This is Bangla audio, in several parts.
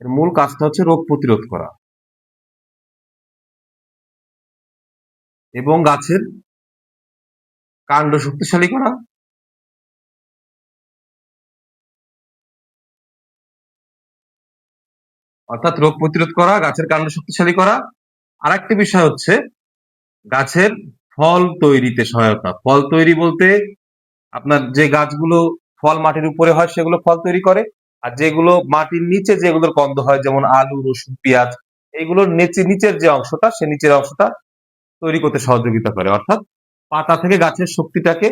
এর মূল কাজটা হচ্ছে রোগ প্রতিরোধ করা এবং গাছের কাণ্ড শক্তিশালী করা, অর্থাৎ রোগ প্রতিরোধ করা, গাছের কাণ্ড শক্তিশালী করা। আরেকটি বিষয় হচ্ছে গাছের ফল তৈরিতে সহায়তা। ফল তৈরি বলতে আপনার যে গাছগুলো ফল মাটির উপরে হয় সেগুলো ফল তৈরি করে, আর যেগুলো মাটির নিচে যেগুলোর কন্দ হয় যেমন আলু, রসুন, পেঁয়াজ, এইগুলোর নিচের যে অংশটা সে নিচের অংশটা তৈরি করতে সহযোগিতা করে। অর্থাৎ পাতা থেকে গাছের শক্তিটাকে,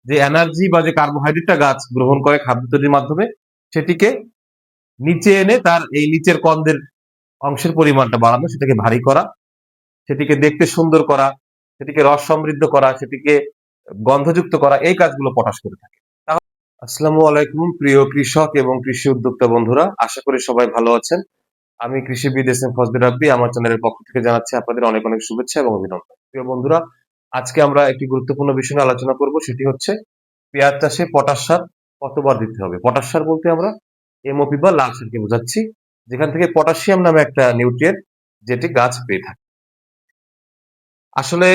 যে এনার্জি বা যে কার্বোহাইড্রেটটা গাছ গ্রহণ করে খাদ্য তৈরির মাধ্যমে, সেটিকে নিচে এনে তার এই নিচের কন্দের অংশের পরিমাণটা বাড়ানো, সেটাকে ভারী করা, সেটিকে দেখতে সুন্দর করা, সেটিকে রস সমৃদ্ধ করা, সেটিকে গন্ধযুক্ত করা, এই কাজগুলো পটাশ করে থাকে। আসসালামু আলাইকুম প্রিয় কৃষক এবং কৃষি উদ্যোক্তা বন্ধুরা, আশা করি সবাই ভালো আছেন। আমি কৃষিবিদ এস এম ফজলে রাব্বি, আমার চ্যানেলের পক্ষ থেকে জানাচ্ছি আপনাদের অনেক অনেক শুভেচ্ছা এবং অভিনন্দন। প্রিয় বন্ধুরা, আজকে আমরা একটি গুরুত্বপূর্ণ বিষয় নিয়ে আলোচনা করব, সেটি হচ্ছে পেঁয়াজ চাষে পটাশ সার কতবার দিতে হবে। পটাশ সার বলতে আমরা এমওপি বা লাল সারকে বোঝাচ্ছি, যেখান থেকে পটাশিয়াম নামে একটা নিউট্রিয়েন্ট যেটি গাছ পেয়ে থাকে। আসলে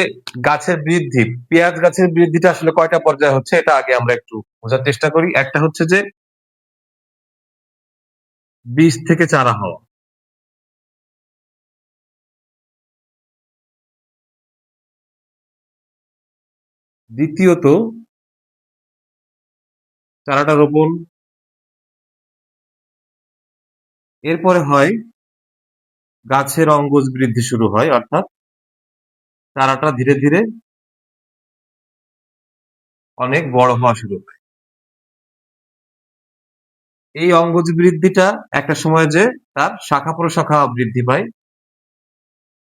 গাছের বৃদ্ধি, পেঁয়াজ গাছের বৃদ্ধিটা আসলে কয়টা পর্যায়ে হচ্ছে এটা আগে আমরা একটু বোঝার চেষ্টা করি। একটা হচ্ছে যে বীজ থেকে চারা হওয়া, দ্বিতীয়ত চারাটা রোপণ, এরপরে হয় গাছের অঙ্গজ বৃদ্ধি শুরু হয়, অর্থাৎ চারাটা ধীরে ধীরে অনেক বড় হওয়া শুরু হয়। এই অঙ্গজ বৃদ্ধিটা একটা সময় যে তার শাখা প্রশাখা বৃদ্ধি পায়,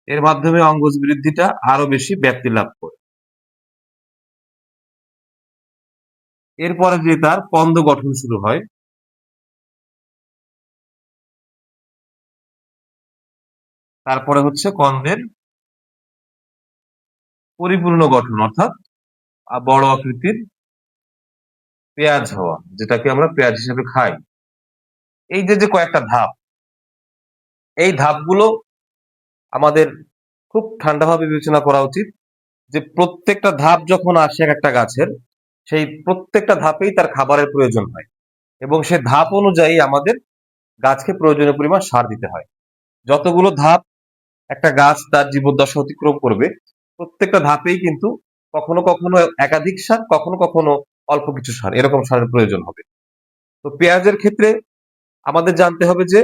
এর মাধ্যমে অঙ্গজ বৃদ্ধিটা আরো বেশি ব্যাপ্তি লাভ করে। এরপরে যে তার কন্দ গঠন শুরু হয়, তারপরে হচ্ছে কন্দের পরিপূর্ণ গঠন, অর্থাৎ বড় আকৃতির পেঁয়াজ হওয়া, যেটাকে আমরা পেঁয়াজ হিসেবে খাই। এই যে যে কয়েকটা ধাপ, এই ধাপগুলো আমাদের খুব ঠান্ডাভাবে বিবেচনা করা উচিত, যে প্রত্যেকটা ধাপ যখন আসে এক একটা গাছের, সেই প্রত্যেকটা ধাপেই তার খাবারের প্রয়োজন হয় এবং সে ধাপ অনুযায়ী আমাদের গাছকে প্রয়োজনীয় পরিমাণ সার দিতে হয়। যতগুলো ধাপ একটা গাছ তার জীবদ্দশা অতিক্রম করবে, প্রত্যেকটা ধাপেই কিন্তু কখনো কখনো একাধিক সার, কখনো কখনো অল্প কিছু সার, এরকম সারের প্রয়োজন হবে। তো পেঁয়াজের ক্ষেত্রে আমাদের জানতে হবে যে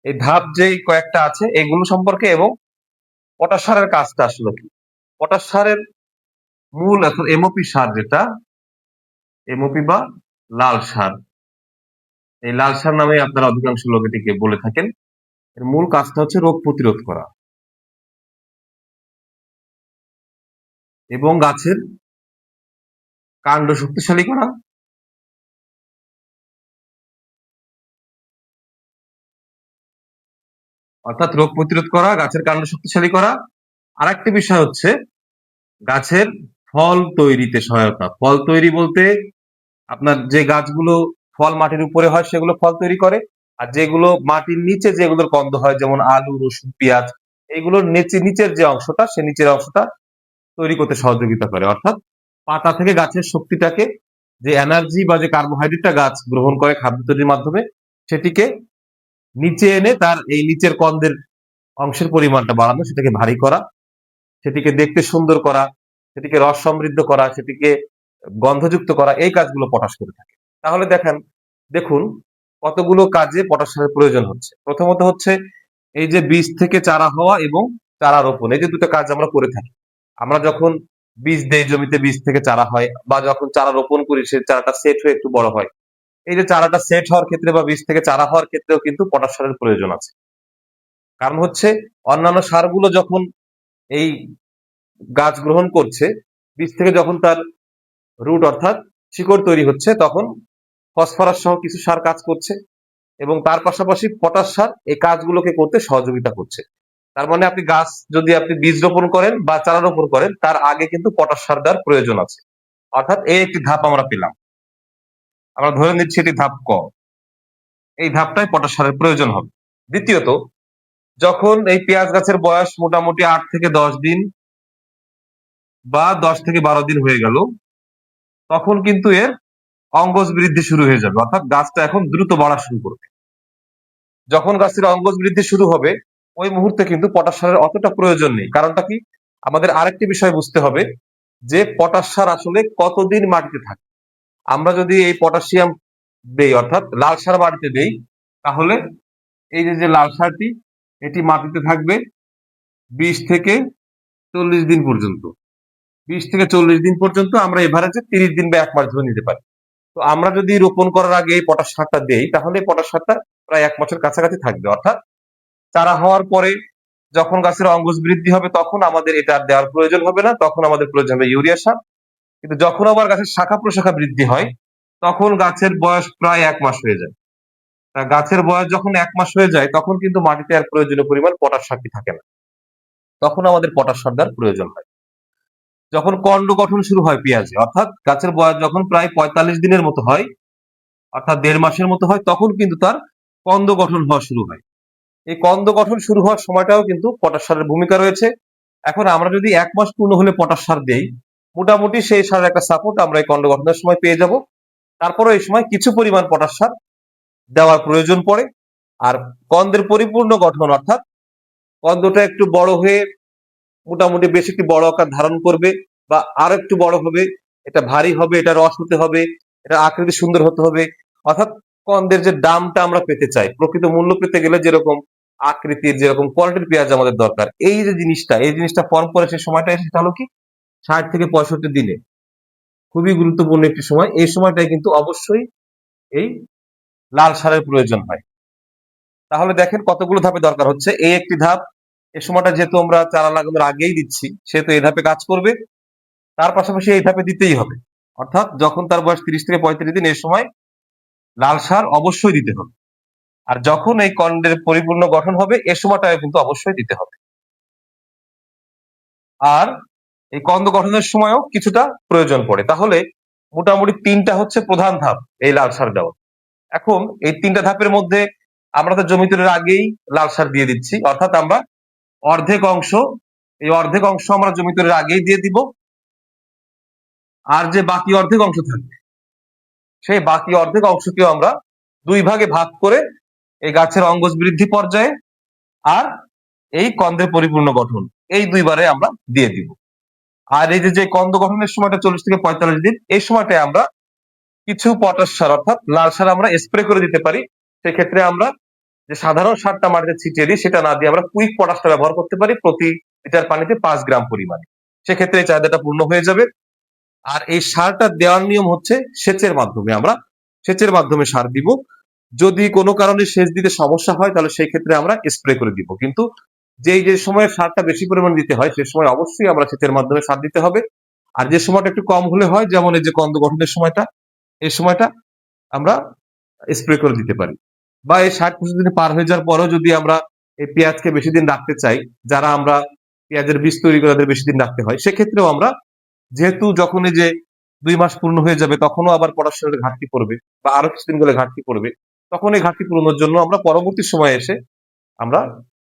এই ধাপ যে কয়েকটা আছে এগুলো সম্পর্কে, এবং পটাশ সারের কাজটা আসলে কি। পটাশ সারের মূল এখন এমওপি সার, যেটা এমওপি বা লাল সার, এই লাল সার নামে আপনারা অধিকাংশ লোক এটিকে বলে থাকেন। এর মূল কাজটা হচ্ছে রোগ প্রতিরোধ করা এবং গাছের কাণ্ড শক্তিশালী করা, অর্থাৎ রোগ প্রতিরোধ করা, গাছের কাণ্ড শক্তিশালী করা। আরেকটি বিষয় হচ্ছে গাছের ফল তৈরিতে সহায়তা। ফল তৈরি বলতে আপনার যে গাছগুলো ফল মাটির উপরে হয় সেগুলো ফল তৈরি করে, আর যেগুলো মাটির নিচে যেগুলোর কন্দ হয় যেমন আলু, রসুন, পেঁয়াজ, এইগুলোর নিচের যে অংশটা সে নিচের অংশটা তৈরি করতে সহযোগিতা করে। অর্থাৎ পাতা থেকে গাছের শক্তিটাকে, যে এনার্জি বা যে কার্বোহাইড্রেটটা গাছ গ্রহণ করে খাদ্য তৈরির মাধ্যমে, সেটিকে নিচে এনে তার এই নিচের কন্দের অংশের পরিমাণটা বাড়ানো, সেটাকে ভারী করা, সেটিকে দেখতে সুন্দর করা, সেটিকে রস সমৃদ্ধ করা, সেটিকে গন্ধযুক্ত করা, এই কাজগুলো পটাশ করে থাকে। তাহলে দেখুন কতগুলো কাজে পটাশ সারের প্রয়োজন হচ্ছে। প্রথমত হচ্ছে এই যে বীজ থেকে চারা হওয়া এবং চারা রোপণ, এই যে দুটো কাজ আমরা করে থাকি। আমরা যখন বীজ দেই জমিতে, বীজ থেকে চারা হয়, বা যখন চারা রোপণ করি সে চারাটা সেট হয়ে একটু বড় হয়, এই যে চারাটা সেট হওয়ার ক্ষেত্রে বা বীজ থেকে চারা হওয়ার ক্ষেত্রেও কিন্তু পটাশ সারের প্রয়োজন আছে। কারণ হচ্ছে অন্যান্য সারগুলো যখন এই গাছ গ্রহণ করছে, বীজ থেকে যখন তার রুট অর্থাৎ শিকড় তৈরি হচ্ছে, তখন ফসফরাস সহ কিছু সার কাজ করছে এবং তার পাশাপাশি পটাশ সার এই কাজগুলোকে করতে সহযোগিতা করছে। তার মানে আপনি গাছ যদি আপনি বীজ রোপণ করেন বা চারা রোপণ করেন, তার আগে কিন্তু পটাশ সার দেওয়ার প্রয়োজন আছে। অর্থাৎ এই একটি ধাপ আমরা পেলাম, আমরা ধরে নিচ্ছি এটি ধাপ ক, এই ধাপটায় পটাশ সারের প্রয়োজন হবে। দ্বিতীয়ত, যখন এই পেঁয়াজ গাছের বয়স মোটামুটি 8 থেকে 10 দিন বা 10 থেকে 12 দিন হয়ে গেল, তখন কিন্তু এর অঙ্গজ বৃদ্ধি শুরু হয়ে যাবে, অর্থাৎ গাছটা এখন দ্রুত বাড়া শুরু করবে। যখন গাছের অঙ্গজ বৃদ্ধি শুরু হবে, ওই মুহূর্তে কিন্তু পটাশ সারের অতটা প্রয়োজন নেই। কারণটা কি? আমাদের আরেকটি বিষয় বুঝতে হবে যে পটাশ সার আসলে কতদিন মাটিতে থাকে। আমরা যদি এই পটাশিয়াম দেই, অর্থাৎ লাল সার মাটিতে দেই, তাহলে এই যে লাল সারটি, এটি মাটিতে থাকবে 20 থেকে 40 দিন পর্যন্ত। 20 থেকে 40 দিন পর্যন্ত আমরা এভারেজে 30 দিন বা 1 মাস ধরে নিতে পারি। তো আমরা যদি রোপণ করার আগে এই পটাশ সারটা দেই, তাহলে এই পটাশ সারটা প্রায় 1 মাসের কাছাকাছি থাকবে। অর্থাৎ চারা হওয়ার পরে যখন গাছের অঙ্কুশ বৃদ্ধি হবে, তখন আমাদের এটা আর দেওয়ার প্রয়োজন হবে না, তখন আমাদের প্রয়োজন হবে ইউরিয়া সার। কিন্তু যখন আবার গাছের শাখা প্রশাখা বৃদ্ধি হয়, তখন গাছের বয়স প্রায় 1 মাস হয়ে যায়। তা গাছের বয়স যখন 1 মাস হয়ে যায়, তখন কিন্তু মাটিতে আর প্রয়োজনীয় পরিমাণ পটাশ সারটি থাকে না, তখন আমাদের পটাশ সার দেওয়ার প্রয়োজন হয়। যখন কন্ড গঠন শুরু হয় পেঁয়াজে, অর্থাৎ গাছের বয়স যখন প্রায় 45 দিনের মতো হয়, অর্থাৎ 1.5 মাসের মতো হয়, তখন কিন্তু তার কন্দ গঠন হওয়া শুরু হয়। এই কন্দ গঠন শুরু হওয়ার সময়টাও কিন্তু পটাশ সারের ভূমিকা রয়েছে। এখন আমরা যদি 1 মাস পূর্ণ হলে পটাশ সার দেই, মোটামুটি সেই সারের একটা সাপোর্ট আমরা এই কন্দ গঠনের সময় পেয়ে যাব। তারপরে এই সময় কিছু পরিমাণ পটাশ সার দেওয়ার প্রয়োজন পড়ে। আর কন্দের পরিপূর্ণ গঠন, অর্থাৎ কন্দটা একটু বড় হয়ে মোটামুটি বেশ একটি বড় আকার ধারণ করবে, বা আরো একটু বড় হবে, এটা ভারী হবে, এটা রস হতে হবে, এটা আকৃতি সুন্দর হতে হবে। অর্থাৎ কন্দের যে দামটা আমরা পেতে চাই, প্রকৃত মূল্য পেতে গেলে যেরকম আকৃতির, যেরকম কোয়ালিটির পেঁয়াজ আমাদের দরকার, এই যে জিনিসটা, এই জিনিসটা ফর্ম করে সেই সময়টা, সেটা হলো কি 60 থেকে 65 দিনে। খুবই গুরুত্বপূর্ণ একটি সময়। এই সময়টাই কিন্তু অবশ্যই এই লাল সারের প্রয়োজন হয়। তাহলে দেখেন কতগুলো ধাপে দরকার হচ্ছে। এই একটি ধাপ, এই সময়টা যেহেতু আমরা চারা লাগানোর আগেই দিচ্ছি, সেহেতু এই ধাপে কাজ করবে। তার পাশাপাশি এই ধাপে দিতেই হবে, অর্থাৎ যখন তার বয়স 30 থেকে 35 দিন, এই সময় লাল সার অবশ্যই দিতে হবে। আর যখন এই কন্ডের পরিপূর্ণ গঠন হবে, এ সময়টায় কিন্তু অবশ্যই দিতে হবে। আর এই কন্দ গঠনের সময়ও কিছুটা প্রয়োজন পড়ে। তাহলে মোটামুটি 3টা হচ্ছে প্রধান ধাপ এই লাল সার দেওয়া। এখন এই 3টা ধাপের মধ্যে আমরা তো জমি তৈরির আগেই লাল সার দিয়ে দিচ্ছি, অর্থাৎ আমরা অর্ধেক অংশ, এই অর্ধেক অংশ আমরা জমি তৈরির আগেই দিয়ে দিব। আর যে বাকি অর্ধেক অংশ থাকবে, সেই বাকি অর্ধেক অংশকেও আমরা 2 ভাগে ভাগ করে এই গাছের অঙ্গজ বৃদ্ধি পর্যায়ে আর এই কন্দের পরিপূর্ণ গঠন, এই 2বারে আমরা দিয়ে দিব। আর এই যে কন্দ গঠনের সময়টা 40 থেকে 45 দিন, এই সময়টায় আমরা কিছু পটাশ সার, অর্থাৎ লাল সার আমরা স্প্রে করে দিতে পারি। সেক্ষেত্রে আমরা যে সাধারণ সারটা মাটিতে ছিটিয়ে দিই, সেটা না দিয়ে আমরা কুইক পটাশটা ব্যবহার করতে পারি প্রতি লিটার পানিতে 5 গ্রাম পরিমাণে। সেক্ষেত্রে এই চাহিদাটা পূর্ণ হয়ে যাবে। আর এই সারটা দেওয়ার নিয়ম হচ্ছে সেচের মাধ্যমে, আমরা সেচের মাধ্যমে সার দিব। যদি কোনো কারণে সেচ দিতে সমস্যা হয়, তাহলে সেই ক্ষেত্রে আমরা স্প্রে করে দিব। কিন্তু যে সময় সারটা বেশি পরিমাণ দিতে হয়, সে সময় অবশ্যই আমরা সেচের মাধ্যমে সার দিতে হবে। আর যে সময়টা একটু কম হলে হয়, যেমন এই যে কন্দ গঠনের সময়টা, এই সময়টা আমরা স্প্রে করে দিতে পারি। বা এই 60-65 দিন পার হয়ে যাওয়ার পরেও যদি আমরা এই পেঁয়াজকে বেশি দিন রাখতে চাই, যারা আমরা পেঁয়াজের বীজ তৈরি করে তাদের বেশি দিন রাখতে হয়, সেক্ষেত্রেও আমরা, যেহেতু যখন এই যে 2 মাস পূর্ণ হয়ে যাবে, তখনও আবার পটাশ সারের ঘাটতি পড়বে, বা আরো কিছুদিন গেলে ঘাটতি পড়বে, তখন এই ঘাটতি পূরণের জন্য আমরা পরবর্তী সময়ে এসে আমরা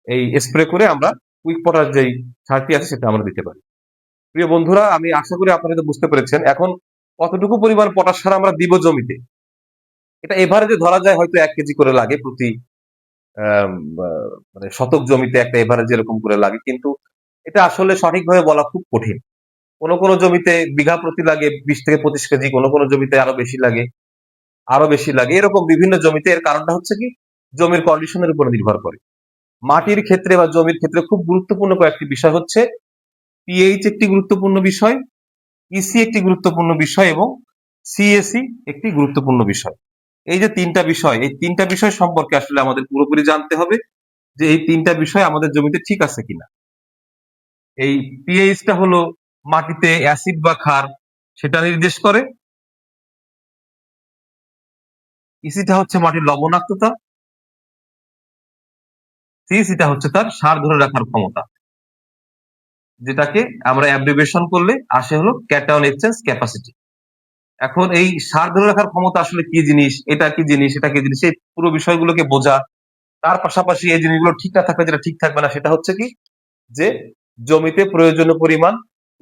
এই স্প্রে করে আমরা কুইক পটাশ যেই সারটি আছে সেটা আমরা দিতে পারি। প্রিয় বন্ধুরা, আমি আশা করি আপনারা তো বুঝতে পেরেছেন এখন কতটুকু পরিমাণ পটাশ সার আমরা দিব জমিতে। এটা এভারেজে ধরা যায় হয়তো 1 কেজি করে লাগে প্রতি আম, মানে শতক জমিতে, একটা এভারেজ এরকম করে লাগে। কিন্তু এটা আসলে সঠিকভাবে বলা খুব কঠিন। কোনো কোনো জমিতে বিঘা প্রতি লাগে 20 থেকে 25 কেজি, কোনো কোনো জমিতে আরো বেশি লাগে, আরো বেশি লাগে, এরকম বিভিন্ন জমিতে। এর কারণটা হচ্ছে কি, জমির কন্ডিশনের উপর নির্ভর করে। মাটির ক্ষেত্রে বা জমির ক্ষেত্রে খুব গুরুত্বপূর্ণ কয়েকটি বিষয় হচ্ছে, পিএইচ একটি গুরুত্বপূর্ণ বিষয়, ইসি একটি গুরুত্বপূর্ণ বিষয়, এবং সিএসি একটি গুরুত্বপূর্ণ বিষয়। এই যে 3টা বিষয়, এই 3টা বিষয় সম্পর্কে আসলে আমাদের পুরোপুরি জানতে হবে যে এই 3টা বিষয় আমাদের জমিতে ঠিক আছে কিনা। এই পিএইচটা হলো মাটিতে অ্যাসিড বা ক্ষার সেটা নির্দেশ করে। ইসিটা হচ্ছে মাটির লবণাক্ততা, সিএসিটা হচ্ছে তার সার ধরে রাখার ক্ষমতা, যেটাকে আমরা অ্যাব্রিভিয়েশন করলে আসে হলো ক্যাটায়ন এক্সচেঞ্জ ক্যাপাসিটি। এখন এই সার ধরে রাখার ক্ষমতা আসলে কি জিনিস, এটা কি জিনিস, এটা কি জিনিস, এই পুরো বিষয়গুলোকে বোঝা তার পাশাপাশি এই জিনিসগুলো ঠিক না থাকলে যেটা ঠিক থাকবে না সেটা হচ্ছে কি, যে জমিতে প্রয়োজনীয় পরিমাণ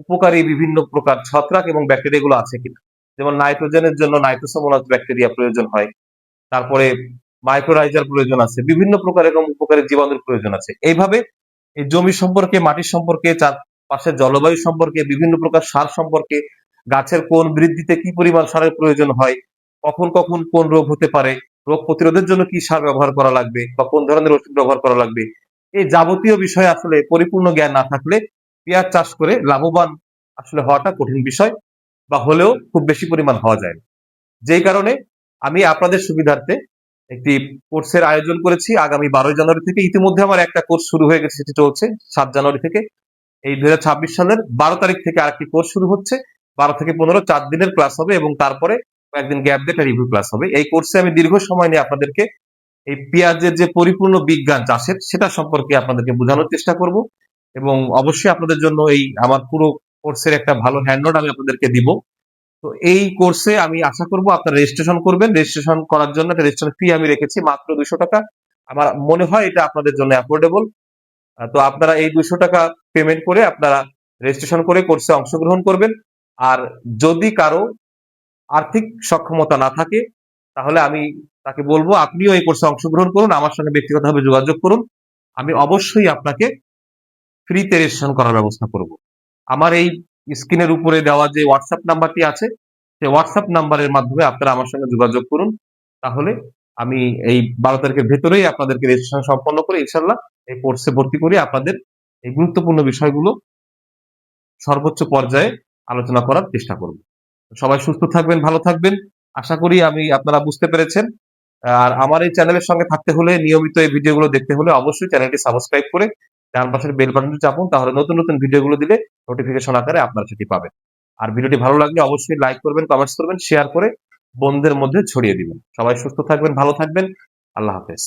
উপকারী বিভিন্ন প্রকার ছত্রাক এবং ব্যাকটেরিয়া গুলো আছে কিনা। যেমন নাইট্রোজেনের জন্য নাইট্রোসোমোনাস ব্যাকটেরিয়া প্রয়োজন হয়, তারপরে মাইক্রোরাইজার প্রয়োজন আছে, বিভিন্ন প্রকার এবং উপকারী জীবাণুর প্রয়োজন আছে। এইভাবে এই জমি সম্পর্কে, মাটির সম্পর্কে, চারপাশের জলবায়ু সম্পর্কে, বিভিন্ন প্রকার সার সম্পর্কে, গাছের কোন বৃদ্ধিতে কি পরিমাণ সারের প্রয়োজন হয়, কখন কখন কোন রোগ হতে পারে, রোগ প্রতিরোধের জন্য কি সার ব্যবহার করা লাগবে বা কোন ধরনের ওষুধ ব্যবহার করা লাগবে, এই যাবতীয় বিষয়ে আসলে পরিপূর্ণ জ্ঞান না থাকলে পেঁয়াজ চাষ করে লাভবান আসলে হওয়াটা কঠিন বিষয়, বা হলেও খুব বেশি পরিমাণ হওয়া যায় না। যেই কারণে আমি আপনাদের সুবিধার্থে একটি কোর্সের আয়োজন করেছি আগামী 12 জানুয়ারি থেকে। ইতিমধ্যে আমার একটা কোর্স শুরু হয়ে গেছে, সেটি চলছে 7 জানুয়ারি থেকে। এই 2026 সালের 12 তারিখ থেকে আরেকটি কোর্স শুরু হচ্ছে। 12 থেকে 15 4 দিনের ক্লাস হবে এবং তারপরে কয়েকদিন গ্যাপ দিয়ে একটা রিভিউ ক্লাস হবে। এই কোর্সে আমি দীর্ঘ সময় নিয়ে আপনাদেরকে এই পেঁয়াজের যে পরিপূর্ণ বিজ্ঞান চাষের সেটা সম্পর্কে আপনাদেরকে বোঝানোর চেষ্টা করব, এবং অবশ্যই আপনাদের জন্য এই আমার পুরো কোর্সের একটা ভালো হ্যান্ডআউট আমি আপনাদেরকে দিব। তো এই কোর্সে আমি আশা করব আপনারা রেজিস্ট্রেশন করবেন। রেজিস্ট্রেশন করার জন্য একটা রেজিস্ট্রেশন ফি আমি রেখেছি মাত্র 200 টাকা। আমার মনে হয় এটা আপনাদের জন্য অ্যাফোর্ডেবল। তো আপনারা এই 200 টাকা পেমেন্ট করে আপনারা রেজিস্ট্রেশন করে কোর্সে অংশগ্রহণ করবেন। আর যদি কারো আর্থিক সক্ষমতা না থাকে তাহলে আমি তাকে বলবো আপনিও এই কোর্সে অংশগ্রহণ করুন, আমার সঙ্গে ব্যক্তিগতভাবে যোগাযোগ করুন। আমি অবশ্যই আপনাকে ফ্রিতে রেজিস্ট্রেশন করার ব্যবস্থা করব। আমার এই স্ক্রিনের উপরে দেওয়া যে হোয়াটসঅ্যাপ নাম্বারটি আছে, সেই হোয়াটসঅ্যাপ নাম্বারের মাধ্যমে আপনারা আমার সঙ্গে যোগাযোগ করুন। তাহলে আমি এই 12 তারিখের ভেতরেই আপনাদেরকে রেজিস্ট্রেশন সম্পন্ন করে ইনশাল্লাহ এই কোর্সে ভর্তি করে আপনাদের এই গুরুত্বপূর্ণ বিষয়গুলো সর্বোচ্চ পর্যায়ে আলোচনা করার চেষ্টা করব। সবাই সুস্থ থাকবেন, ভালো থাকবেন। আশা করি আপনারা বুঝতে পেরেছেন। আর আমার এই চ্যানেলের সঙ্গে থাকতে হলে, নিয়মিত এই ভিডিওগুলো দেখতে হলে অবশ্যই চ্যানেলটি সাবস্ক্রাইব করে ডান পাশের বেল বাটনটি চাপুন, তাহলে নতুন নতুন ভিডিওগুলো দিলে নোটিফিকেশন আকারে আপনারা সেটি পাবেন। আর ভিডিওটি ভালো লাগলে অবশ্যই লাইক করবেন, কমেন্টস করবেন, শেয়ার করে বন্ধুদের মধ্যে ছড়িয়ে দিবেন। সবাই সুস্থ থাকবেন, ভালো থাকবেন। আল্লাহ হাফেজ।